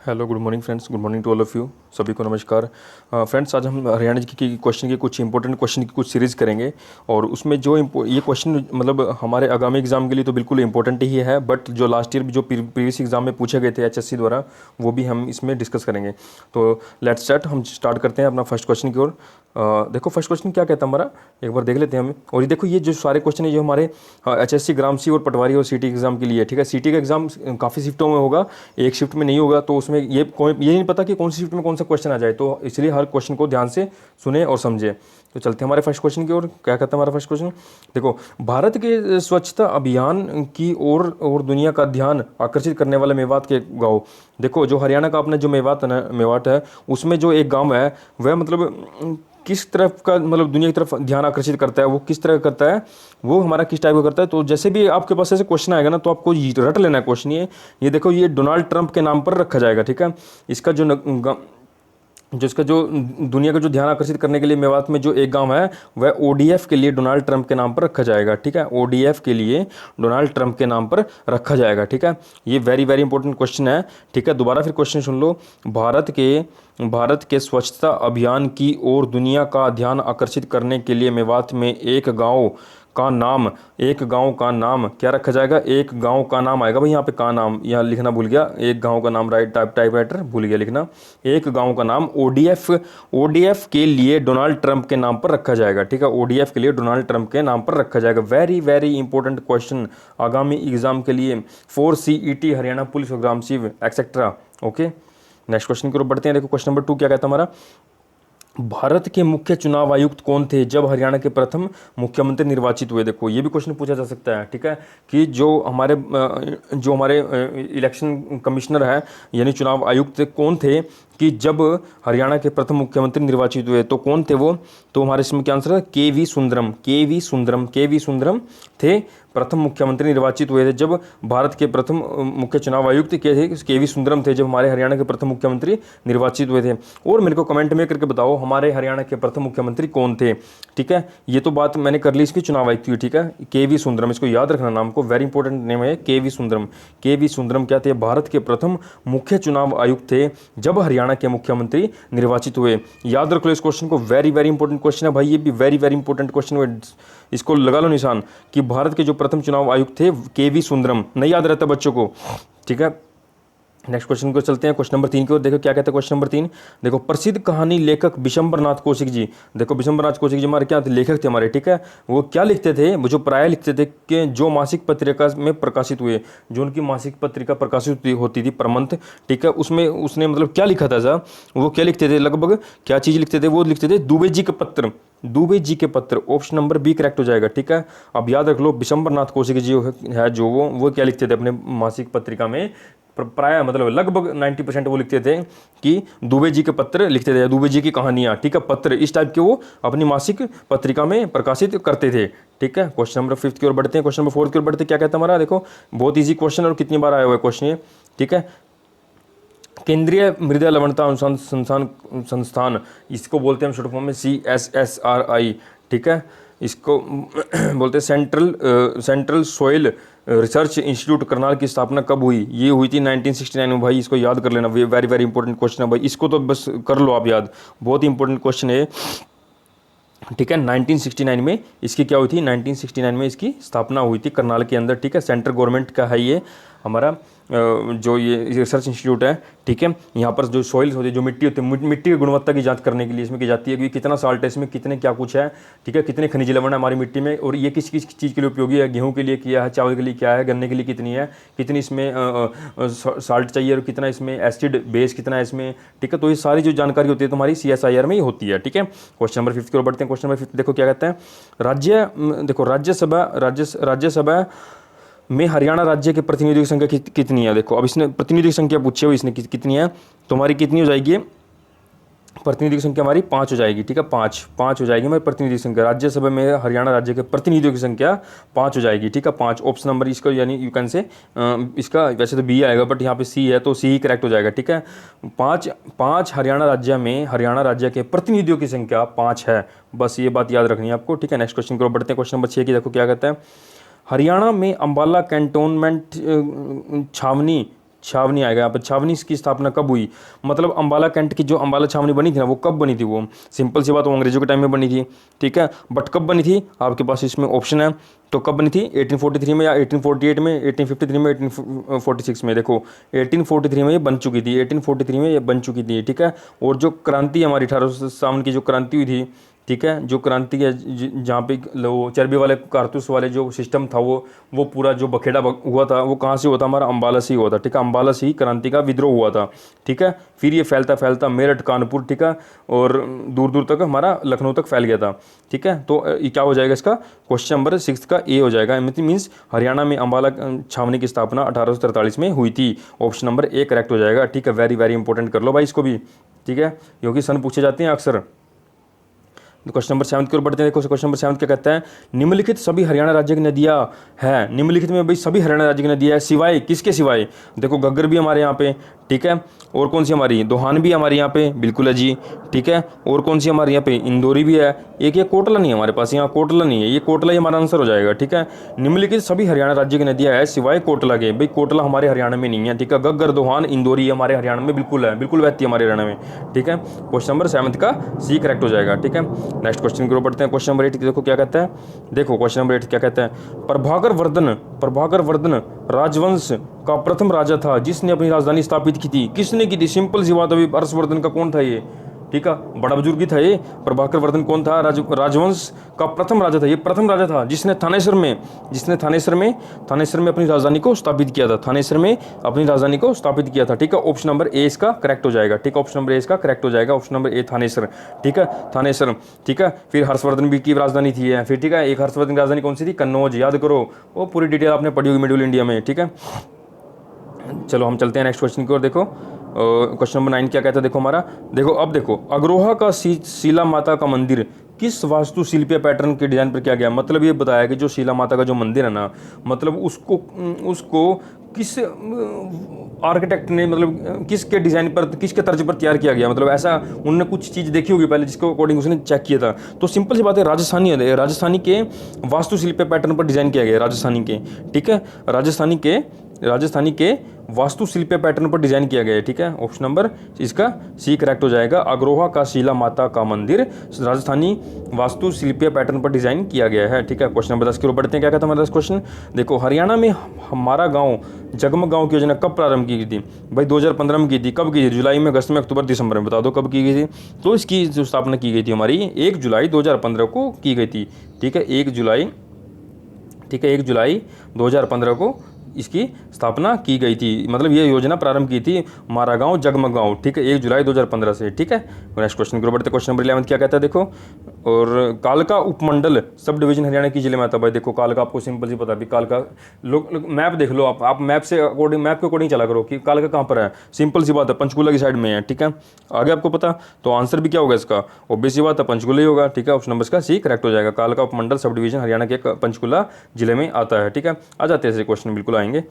Hello, good morning friends, good morning to all of you, सभी को नमस्कार। Friends, आज हम हरियाणा जी की क्वेश्चन के कुछ इंपॉर्टेंट क्वेश्चन की कुछ सीरीज़ करेंगे। और उसमें जो ये क्वेश्चन मतलब हमारे आगामी एग्जाम के लिए तो बिल्कुल इंपॉर्टेंट ही है, बट जो लास्ट ईयर जो प्रीवियस एग्जाम में पूछे गए थे एचएससी द्वारा, वो भी हम इसमें डिस्कस करेंगे। तो लेट्स स्टार्ट, हम स्टार्ट करते हैं अपना फर्स्ट क्वेश्चन की ओर। देखो फर्स्ट क्वेश्चन क्या कहता है हमारा, एक बार देख लेते हैं हमें। और ये देखो, ये जो सारे क्वेश्चन है जो हमारे एचएससी ग्रामसी और पटवारी और सीटी एग्जाम के लिए है, ठीक है। सीटी का एग्जाम काफ़ी शिफ्टों में होगा, एक शिफ्ट में नहीं होगा, तो उसमें ये नहीं पता कि कौन सी शिफ्ट में कौन सा क्वेश्चन आ जाए, तो इसलिए हर क्वेश्चन को ध्यान से सुने और समझे। तो चलते हैं हमारे फर्स्ट क्वेश्चन की ओर। क्या कहता है हमारा फर्स्ट क्वेश्चन, देखो, भारत के स्वच्छता अभियान की ओर और दुनिया का ध्यान आकर्षित करने वाले मेवात के गाँव। देखो, जो हरियाणा का अपना जो मेवात है, उसमें जो एक गाँव है, वह मतलब किस तरफ का मतलब दुनिया की तरफ ध्यान आकर्षित करता है, वो किस तरह करता है, वो हमारा किस टाइप का करता है। तो जैसे भी आपके पास ऐसे क्वेश्चन आएगा ना, तो आपको रट लेना है क्वेश्चन। ये देखो, ये डोनाल्ड ट्रंप के नाम पर रखा जाएगा, ठीक है। इसका इसका जो दुनिया का जो ध्यान आकर्षित करने के लिए मेवात में जो एक गांव है, वह ओडीएफ के लिए डोनाल्ड ट्रंप के नाम पर रखा जाएगा, ठीक है। ओडीएफ के लिए डोनाल्ड ट्रंप के नाम पर रखा जाएगा, ठीक है। ये वेरी वेरी इंपॉर्टेंट क्वेश्चन है, ठीक है। दोबारा फिर क्वेश्चन सुन लो। भारत के स्वच्छता अभियान की ओर दुनिया का ध्यान आकर्षित करने के लिए मेवात में एक गांव का नाम क्या रखा जाएगा। एक गांव का नाम आएगा भाई, यहाँ पे का नाम यहाँ लिखना भूल गया, एक गांव का नाम टाइपराइटर भूल गया लिखना। एक गांव का नाम ओडीएफ के लिए डोनाल्ड ट्रंप के नाम पर रखा जाएगा, ठीक है। ओडीएफ के लिए डोनाल्ड ट्रंप के नाम पर रखा जाएगा। वेरी वेरी इंपॉर्टेंट क्वेश्चन आगामी एग्जाम के लिए फॉर सीईटी, हरियाणा पुलिस और ग्राम सीव एक्सेट्रा। ओके, नेक्स्ट क्वेश्चन की ओर बढ़ते हैं। देखो क्वेश्चन नंबर 2 क्या कहता है हमारा, भारत के मुख्य चुनाव आयुक्त कौन थे जब हरियाणा के प्रथम मुख्यमंत्री निर्वाचित हुए। देखो, ये भी क्वेश्चन पूछा जा सकता है, ठीक है, कि जो हमारे इलेक्शन कमिश्नर है, यानी चुनाव आयुक्त कौन थे कि जब हरियाणा के प्रथम मुख्यमंत्री निर्वाचित हुए, तो कौन थे वो। तो हमारे इसमें क्या आंसर है, के वी सुंदरम थे, प्रथम मुख्यमंत्री निर्वाचित हुए थे जब भारत के प्रथम मुख्य चुनाव आयुक्त के वी सुंदरम थे, जब हमारे हरियाणा के प्रथम मुख्यमंत्री निर्वाचित हुए थे। और मेरे को कमेंट में करके बताओ हमारे हरियाणा के प्रथम मुख्यमंत्री कौन थे, ठीक है। ये तो बात मैंने कर ली इसकी चुनाव आयुक्त की, ठीक है। के वी सुंदरम, इसको याद रखना नाम को, वेरी इंपॉर्टेंट नेम है के वी सुंदरम क्या थे, भारत के प्रथम मुख्य चुनाव आयुक्त थे जब हरियाणा के मुख्यमंत्री निर्वाचित हुए। याद रख लो इस क्वेश्चन को, वेरी वेरी इंपॉर्टेंट क्वेश्चन है भाई, ये भी वेरी वेरी इंपॉर्टेंट क्वेश्चन है। इसको लगा लो निशान कि भारत के जो प्रथम चुनाव आयुक्त थे के वी सुंदरम, नहीं याद रहता बच्चों को, ठीक है। नेक्स्ट क्वेश्चन को चलते हैं, क्वेश्चन नंबर 3 की ओर। देखो क्या कहते हैं क्वेश्चन नंबर 3, देखो, प्रसिद्ध कहानी लेखक बिशंबर नाथ कौशिक जी। देखो, बिशंबर नाथ कौशिक जी हमारे क्या थे, लेखक थे हमारे, ठीक है। वो क्या लिखते थे, वो जो प्राय लिखते थे कि जो मासिक पत्रिका में प्रकाशित हुए, जो उनकी मासिक पत्रिका प्रकाशित होती थी प्रमंथ, ठीक है, उसमें उसने मतलब क्या लिखा था सर, वो क्या लिखते थे, लगभग क्या चीज़ लिखते थे, वो लिखते थे दुबे जी के पत्र, दुबे जी के पत्र। ऑप्शन नंबर बी करेक्ट हो जाएगा, ठीक है। अब याद रख लो, बिशंबर नाथ कौशिक जी है जो वो क्या लिखते थे अपने मासिक पत्रिका में, प्राय मतलब लगभग 90% वो लिखते थे कि दुबे जी के पत्र लिखते थे, दुबे जी की कहानियां, ठीक है, पत्र इस टाइप के वो अपनी मासिक पत्रिका में प्रकाशित करते थे, ठीक है। क्वेश्चन नंबर 5 की ओर बढ़ते हैं, क्वेश्चन नंबर 4 की ओर बढ़ते हैं। क्या कहता है हमारा, देखो, बहुत ईजी क्वेश्चन और कितनी बार आया हुआ है क्वेश्चन ये, ठीक है। केंद्रीय मृदा लवणता अनुसंधान संस्थान, इसको बोलते हैं हम शॉर्ट फॉर्म में CSSRI, ठीक है। इसको बोलते हैं central soil research institute Karnal की स्थापना कब हुई। ये हुई थी 1969 में भाई, इसको याद कर लेना, वेरी वेरी इंपॉर्टेंट क्वेश्चन है भाई, इसको तो बस कर लो आप याद, बहुत ही इंपॉर्टेंट क्वेश्चन है, ठीक है। 1969 में इसकी क्या हुई थी, 1969 में इसकी स्थापना हुई थी करनाल के अंदर, ठीक है। सेंट्रल गवर्नमेंट का है ये हमारा जो ये रिसर्च इंस्टीट्यूट है, ठीक है। यहाँ पर जो सॉइल्स होती है, जो मिट्टी होती है, मिट्टी की गुणवत्ता की जांच करने के लिए इसमें की जाती है कि कितना साल्ट है इसमें, कितने क्या कुछ है, ठीक है, कितने खनिज लवण है हमारी मिट्टी में, और ये किस किस चीज़ के लिए उपयोगी है, गेहूँ के लिए क्या है, चावल के लिए क्या है, गन्ने के लिए कितनी है, कितनी इसमें साल्ट चाहिए, और कितना इसमें एसिड बेस कितना है इसमें, ठीक है। तो ये सारी जो जानकारी होती है तुम्हारी CSIR में ही होती है, ठीक है। क्वेश्चन नंबर 5 की ओर बढ़ते हैं। क्वेश्चन नंबर 5 देखो क्या कहता है, राज्यसभा में हरियाणा राज्य के प्रतिनिधियों की संख्या कितनी है। देखो, अब इसने प्रतिनिधियों की संख्या पूछी हुई, इसने कितनी है, तो हमारी कितनी हो जाएगी, प्रतिनिधियों की संख्या हमारी 5 हो जाएगी, ठीक है। 5 हो जाएगी हमारी प्रतिनिधि की संख्या, राज्यसभा में हरियाणा राज्य के प्रतिनिधियों की संख्या 5 हो जाएगी, ठीक है। 5 ऑप्शन नंबर इसका, यानी यू कैन से इसका वैसे तो बी आएगा, बट यहाँ पे सी है तो सी ही करेक्ट हो जाएगा, ठीक है। 5 हरियाणा राज्य में हरियाणा राज्य के प्रतिनिधियों की संख्या 5 है, बस ये बात याद रखनी है आपको, ठीक है। नेक्स्ट क्वेश्चन की ओर बढ़ते हैं। क्वेश्चन नंबर 6 की देखो क्या कहता है, हरियाणा में अंबाला कैंटोनमेंट छावनी छावनी आएगा यहाँ पर। छावनी की स्थापना कब हुई, मतलब अंबाला कैंट की जो अंबाला छावनी बनी थी ना, वो कब बनी थी, वो सिंपल सी बात, वो अंग्रेजों के टाइम में बनी थी, ठीक है। बट कब बनी थी आपके पास इसमें ऑप्शन है, तो कब बनी थी 1843 में या 1848 में, 1853 में, 1846 में। देखो 1843 में ये बन चुकी थी, 1843 में ये बन चुकी थी, ठीक है। और जो क्रांति हमारी 1857 की जो क्रांति हुई थी, ठीक है, जो क्रांति है जहाँ पे वो चर्बी वाले कारतूस वाले जो सिस्टम था, वो पूरा जो बखेड़ा हुआ था, वो कहाँ से हुआ था, हमारा अंबाला से ही हुआ था, ठीक है। अंबाला से ही क्रांति का विद्रोह हुआ था, ठीक है। फिर ये फैलता फैलता मेरठ, कानपुर, ठीक है, और दूर दूर तक हमारा लखनऊ तक फैल गया था, ठीक है। तो ये क्या हो जाएगा इसका, क्वेश्चन नंबर 6 का ए हो जाएगा। मीन्स हरियाणा में अंबाला छावनी की स्थापना 1843 में हुई थी। ऑप्शन नंबर ए करेक्ट हो जाएगा, ठीक है। वेरी वेरी इंपॉर्टेंट कर लो भाई इसको भी, ठीक है, क्योंकि सन पूछे जाते हैं अक्सर। क्वेश्चन नंबर 7 की ओर बढ़ते हैं। देखो क्वेश्चन नंबर 7 क्या कहता है, निम्नलिखित सभी हरियाणा राज्य की नदियाँ है, निम्नलिखित में भाई सभी हरियाणा राज्य की नदियाँ है, सिवाय किसके सिवाय, देखो घग्गर भी हमारे यहाँ पे, ठीक है, और कौन सी हमारी दोहान भी हमारे यहाँ पे, बिल्कुल है जी, ठीक है, और कौन सी हमारे यहाँ पे इंदौरी भी है, एक ये कोटला नहीं है हमारे पास, यहाँ कोटला नहीं है, ये कोटला ही हमारा आंसर हो जाएगा, ठीक है। निम्नलिखित सभी हरियाणा राज्य की नदियाँ है सिवाय कोटला के, भाई कोटला हमारे हरियाणा में नहीं है, ठीक है। घग्गर, दोहान, इंदौरी हमारे हरियाणा में बिल्कुल है, बिल्कुल बहती है हमारे हरियाणा में, ठीक है। क्वेश्चन नंबर 7 का सी करेक्ट हो जाएगा, ठीक है। नेक्स्ट क्वेश्चन की ओर बढ़ते हैं। क्वेश्चन नंबर 8 देखो क्या कहता है, देखो क्वेश्चन नंबर 8 क्या कहता है, प्रभाकर वर्धन राजवंश का प्रथम राजा था जिसने अपनी राजधानी स्थापित की थी, किसने की थी, सिंपल सी बात, अभी हर्षवर्धन का कौन था ये, ठीक है, बड़ा बुजुर्ग ही था ये। प्रभाकर वर्धन कौन था, राजवंश का प्रथम राजा था, ये प्रथम राजा था जिसने थानेसर में अपनी राजधानी को स्थापित किया था, थानेसर में अपनी राजधानी को स्थापित किया था, ठीक है। ऑप्शन नंबर ए इसका करेक्ट हो जाएगा, ठीक है, ऑप्शन नंबर ए इसका करेक्ट हो जाएगा, ऑप्शन नंबर ए थानेसर, ठीक है, थानेसर, ठीक है। फिर हर्षवर्धन भी की राजधानी थी है, फिर ठीक है, एक हर्षवर्धन की राजधानी कौन सी थी, कन्नौज, याद करो, वो पूरी डिटेल आपने पढ़ी होगी मिडिल इंडिया में, ठीक है। चलो हम चलते हैं नेक्स्ट क्वेश्चन की ओर। देखो क्वेश्चन नंबर 9 क्या कहता है, देखो हमारा, देखो अब देखो, अग्रोहा का शीला माता का मंदिर किस वास्तुशिल्पीय पैटर्न के डिजाइन पर किया गया, मतलब ये बताया कि जो शीला माता का जो मंदिर है ना, मतलब उसको किस आर्किटेक्ट ने, मतलब किसके डिजाइन पर, किसके तर्ज पर तैयार किया गया, मतलब ऐसा उन्होंने कुछ चीज़ देखी होगी पहले जिसको अकॉर्डिंग उसने चेक किया था। तो सिंपल सी बात है, राजस्थानी के वास्तुशिल्पीय पैटर्न पर डिजाइन किया गया, राजस्थानी के, ठीक है, राजस्थानी के वास्तुशिल्पीय पैटर्न पर डिजाइन किया गया है, ठीक है। ऑप्शन नंबर इसका सी करेक्ट हो जाएगा, अग्रोहा का शीला माता का मंदिर राजस्थानी वास्तुशिल्पीय पैटर्न पर डिजाइन किया गया है, ठीक है। क्वेश्चन नंबर 10 की ओर बढ़ते हैं। क्या कहता है हमारा 10 क्वेश्चन, देखो हरियाणा में हमारा गांव जगमग गांव की योजना कब प्रारंभ की गई थी, भाई 2015 में की थी, कब की थी, जुलाई में, अगस्त में, अक्टूबर, दिसंबर में, बता दो कब की गई थी। तो इसकी जो स्थापना की गई थी हमारी 1 जुलाई 2015 को की गई थी, ठीक है, 1 जुलाई, ठीक है, 1 जुलाई 2015 को इसकी स्थापना की गई थी, मतलब ये योजना प्रारंभ की थी हमारा गांव जगमग गांव, ठीक है, 1 जुलाई 2015 से, ठीक है। नेक्स्ट क्वेश्चन की बढ़ते, क्वेश्चन नंबर 11 क्या कहता है, देखो, और कालका उपमंडल सब डिवीजन हरियाणा की जिले में आता है, भाई देखो कालका आपको सिंपल सी पता है, कालका मैप देख लो आप मैप से अकॉर्डिंग, मैप के अकॉर्डिंग चला करो कि कालका कहाँ पर है, सिंपल सी बात है, पंचकुला की साइड में है, ठीक है। आगे आपको पता, तो आंसर भी क्या होगा इसका, ऑब्वियस सी बात है, पंचकुला ही होगा, ठीक है। ऑप्शन नंबर का सी करेक्ट हो जाएगा, कालका उपमंडल सब डिवीजन हरियाणा के पंचकुला जिले में आता है, ठीक है। आ जाते हैं ऐसे क्वेश्चन बिल्कुल आएंगे,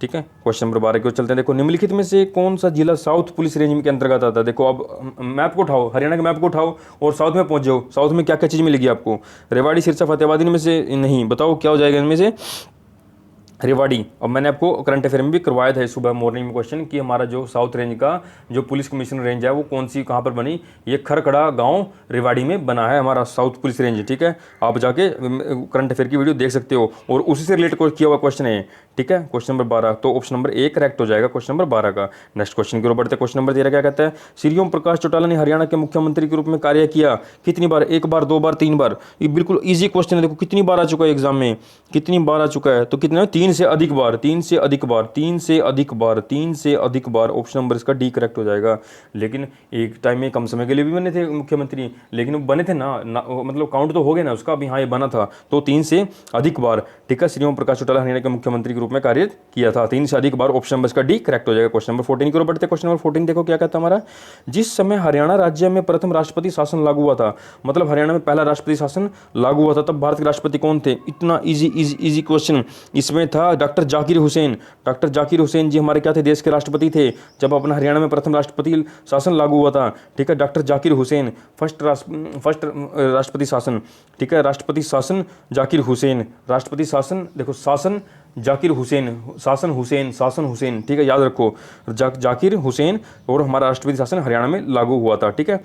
ठीक है। क्वेश्चन नंबर 12 की ओर चलते हैं। देखो निम्नलिखित में से कौन सा जिला साउथ पुलिस रेंज के अंतर्गत आता है, देखो अब मैप को उठाओ, हरियाणा के मैप को उठाओ और साउथ में पहुंच जाओ, साउथ में क्या क्या चीज़ मिलेगी आपको, रेवाड़ी, सिरसा, फतेहाबाद, इनमें से नहीं, बताओ क्या हो जाएगा इनमें से, रेवाड़ी। अब मैंने आपको करंट अफेयर में भी करवाया था सुबह मॉर्निंग में क्वेश्चन कि हमारा जो साउथ रेंज का जो पुलिस कमिश्नर रेंज है वो कौन सी कहाँ पर बनी, ये खरखड़ा गांव रेवाड़ी में बना है हमारा साउथ पुलिस रेंज, ठीक है। आप जाके करंट अफेयर की वीडियो देख सकते हो और उसी से रिलेटेड किया हुआ क्वेश्चन है, ठीक है। क्वेश्चन नंबर 12, तो ऑप्शन नंबर ए करेक्ट हो जाएगा क्वेश्चन नंबर 12 का। नेक्स्ट क्वेश्चन की ओर बढ़ते हैं। क्वेश्चन नंबर 13 क्या कहता है, श्री ओम प्रकाश चौटाला ने हरियाणा के मुख्यमंत्री के रूप में कार्य किया कितनी बार, 1 बार, 2 बार, 3 बार, ये बिल्कुल ईजी क्वेश्चन है। देखो कितनी बार आ चुका है एग्जाम में, कितनी बार आ चुका है, तो कितना, 3 से अधिक बार, 3 से अधिक बार, 3 से अधिक बार, 3 से अधिक बार, ऑप्शन नंबर इसका डी करेक्ट हो जाएगा। लेकिन एक टाइम में कम समय के लिए भी बने थे मुख्यमंत्री, लेकिन वो बने थे ना, मतलब काउंट तो हो गया ना उसका, अभी हाँ ये बना था, तो 3 से अधिक बार, ठीक है। श्री ओम प्रकाश चौटाला हरियाणा के मुख्यमंत्री के रूप में कार्य किया था 3 से अधिक बार, ऑप्शन नंबर इसका डी करेक्ट हो जाएगा। क्वेश्चन नंबर 14 की ओर बढ़ते हैं। क्वेश्चन नंबर 14 देखो क्या कहता है हमारा, जिस समय हरियाणा राज्य में प्रथम राष्ट्रपति शासन लागू हुआ था, मतलब हरियाणा में पहला राष्ट्रपति शासन लागू हुआ था, तब भारत के राष्ट्रपति कौन थे, इतना इजी क्वेश्चन इसमें था, डॉक्टर जाकिर हुसैन। डॉक्टर जाकिर हुसैन जी हमारे क्या थे, देश के राष्ट्रपति थे जब अपना हरियाणा में प्रथम राष्ट्रपति शासन लागू हुआ था, ठीक है। डॉक्टर जाकिर हुसैन फर्स्ट राष्ट्रपति शासन, ठीक है, राष्ट्रपति शासन जाकिर हुसैन, राष्ट्रपति शासन, देखो शासन जाकिर हुसैन, शासन हुसैन, ठीक है, याद रखो। जाकिर हुसैन और हमारा राष्ट्रपति शासन हरियाणा में लागू हुआ था, ठीक है।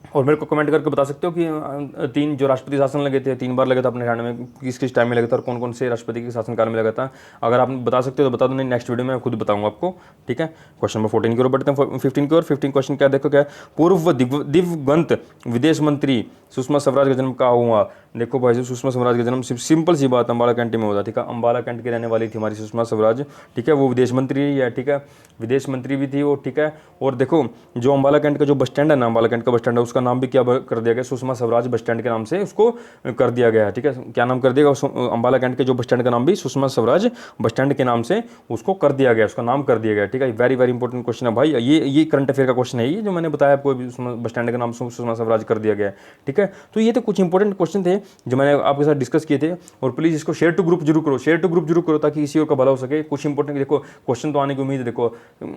और मेरे को कमेंट करके बता सकते हो कि 3 जो राष्ट्रपति शासन लगे थे, 3 बार लगा था अपने हरियाणा में, किस किस टाइम में लगा था और कौन कौन से राष्ट्रपति के शासनकाल में लगा था। अगर आप बता सकते हो तो बता दो, नहीं नेक्स्ट वीडियो में खुद बताऊंगा आपको, ठीक है। क्वेश्चन नंबर 14 की ओर बढ़ते हैं, 15 की ओर। 15 क्वेश्चन क्या देखो, क्या है, पूर्व दिवंगत विदेश मंत्री सुषमा स्वराज का जन्म कहाँ हुआ। देखो भाई साहब, सुषमा स्वराज का जन्म सिंपल सी बात अम्बाला कैंट में होता, ठीक है। अम्बाला कैंट की रहने वाली थी हमारी सुषमा स्वराज, ठीक है। वो विदेश मंत्री है, ठीक है, विदेश मंत्री भी थी वो, ठीक है। और देखो जो अम्बाला कैंट का जो बस स्टैंड है ना, अम्बाला कैंट का बस स्टैंड है, उसका नाम भी क्या कर दिया गया, सुषमा स्वराज बस स्टैंड के नाम से उसको कर दिया गया है, ठीक है। क्या नाम कर दिया गया, अम्बाला कैंट के जो बस स्टैंड का नाम भी सुषमा स्वराज बस स्टैंड के नाम से उसको कर दिया गया, उसका नाम कर दिया गया, ठीक है। वेरी वेरी इंपॉर्टेंट क्वेश्चन है भाई, ये करंट अफेयर का क्वेश्चन है, ये जो मैंने बताया आपको, बस स्टैंड का नाम सुषमा स्वराज कर दिया गया है, ठीक है। तो ये तो कुछ इंपॉर्टेंट क्वेश्चन थे जो मैंने आपके साथ डिस्कस किए थे। और प्लीज इसको शेयर टू ग्रुप जरूर करो, शेयर टू ग्रुप जरूर करो, ताकि किसी और का भला हो सके। कुछ इंपॉर्टेंट देखो क्वेश्चन तो आने की उम्मीद है, देखो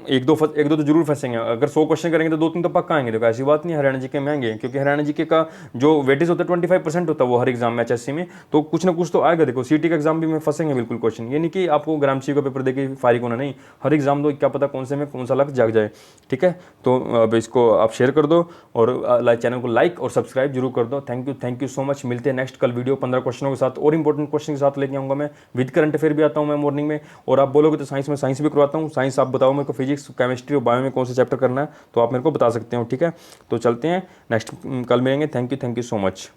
एक दो तो जरूर फंसेंगे। अगर 100 क्वेश्चन करेंगे तो 2-3 तो पक्का आएंगे। देखो ऐसी बात नहीं, हरियाणा जीके में आएंगे, क्योंकि हरियाणा जीके का जो वेटेज होता है 25% होता है वो हर एग्जाम में, HSC में, तो कुछ ना कुछ तो आएगा। देखो सीटी का एग्जाम भी में फंसेंगे बिल्कुल क्वेश्चन, ये नहीं कि आपको ग्राम सेवक का पेपर देके फारिग होना, नहीं, हर एग्जाम दो, क्या पता कौन से में कौन सा लग जाग जाए, ठीक है। तो अब इसको आप शेयर कर दो और चैनल को लाइक और सब्सक्राइब जरूर कर दो। Thank you so much. मिलते हैं नेक्स्ट कल वीडियो 15 क्वेश्चनों के साथ और इंपॉर्टेंट क्वेश्चन के साथ लेके आऊंगा मैं। विद करंट अफेयर भी आता हूं मैं मॉर्निंग में, और आप बोलोगे तो साइंस में साइंस भी करवाता हूं। साइंस आप बताओ मेरे को, फिजिक्स केमिस्ट्री और बायो में कौन सा चैप्टर करना है तो आप मेरे को बता सकते हो, ठीक है। तो चलते हैं नेक्स्ट, कल मिलेंगे। Thank you so much.